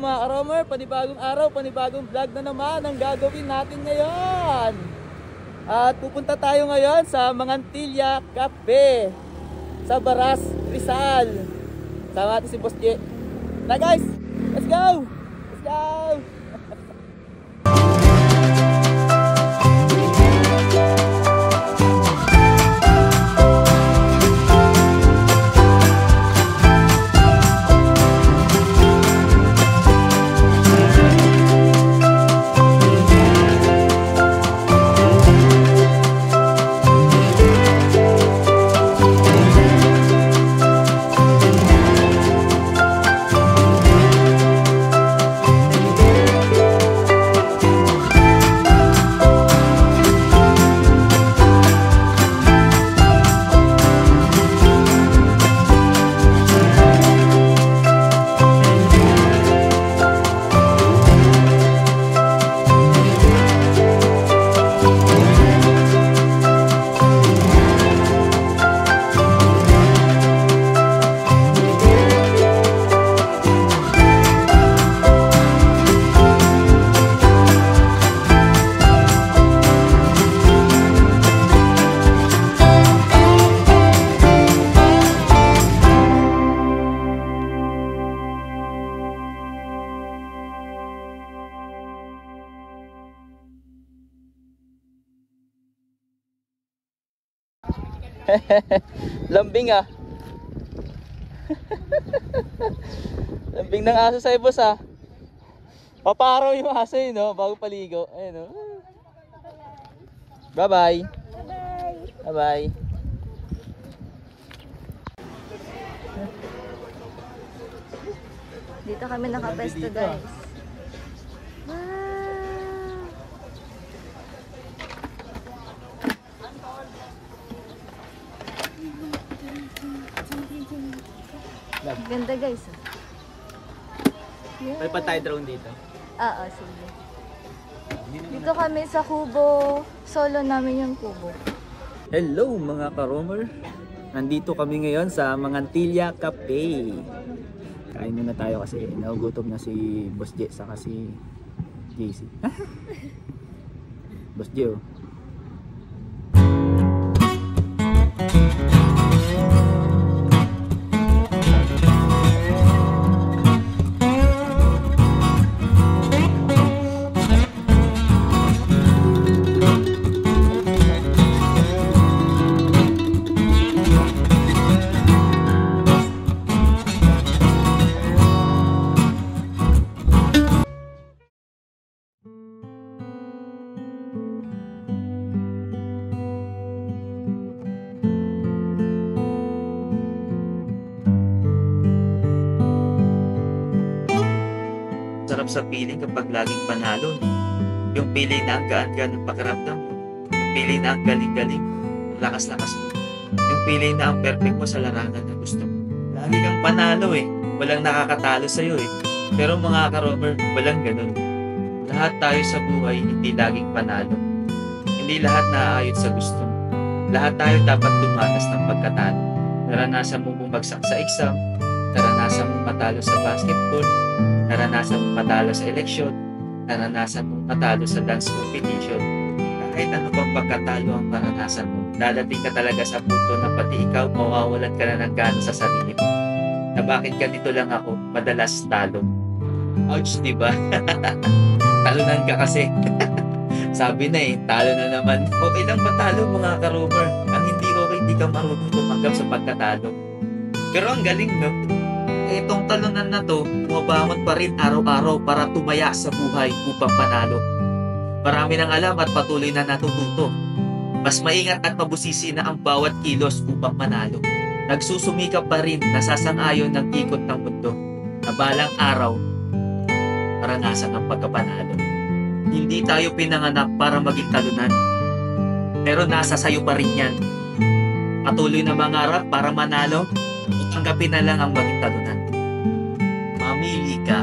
mga karomer, panibagong araw, panibagong vlog na naman ang gagawin natin ngayon. At pupunta tayo ngayon sa Mangantilya Cafe sa Baras, Rizal. Sama natin si Boss J. Na guys, let's go! Let's go! Lambing ah. Lambing ng aso sa boss ah. Paparaw yung aso yun no, bago paligo. Ayun no. Bye bye. Bye bye. Dito kami nakapesto guys. Ganda guys. May patay drone dito. Oo, sige. Dito kami sa kubo. Solo namin yung kubo. Hello mga karomer. Nandito kami ngayon sa Mangantilya Cafe. Kain muna tayo kasi nagugutom na si Boss J saka si JC. Boss J oh. Sarap sa feeling kapag laging panalo. Yung feeling na ang gaan-gaan ng pakiramdam mo. Yung feeling na ang galing-galing, ang lakas-lakas mo. Yung feeling na ang perfect mo sa larangan na gusto mo. Lagi kang panalo eh. Walang nakakatalo sa'yo eh. Pero mga karomer, walang ganun. Lahat tayo sa buhay hindi laging panalo. Hindi lahat naaayon sa gusto mo. Lahat tayo dapat dumanas ng pagkatalo. Naranasan mo bumagsak sa exam, naranasan mo matalo sa basketball, naranasan mong matalo sa eleksyon, naranasan mong matalo sa dance competition. Kahit ano pang pagkatalo ang maranasan mo, dadating ka talaga sa punto na pati ikaw mawawalan ka na ng gana sa sarili mo. Na bakit ganito lang ako, madalas talo. Ouch, diba? Talunan ka kasi. Sabi na eh, talo na naman. Okay lang matalo mga karomer. Ang hindi okay, hindi ka marunong tumanggap sa pagkatalo. Pero ang galing no? Itong talunan na to, bumabangon pa rin araw-araw para tumaya sa buhay upang panalo. Marami nang alam at patuloy na natututo. Mas maingat at mabusisi na ang bawat kilos upang manalo. Nagsusumikap pa rin, nasasang-ayon ng ikot ng mundo. Na balang araw, maranasan ang pagkapanalo. Hindi tayo pinanganak para maging talunan. Pero nasa sayo pa rin yan. Patuloy na mangarap para manalo, tanggapin na lang ang maging talunan. Mamili ka.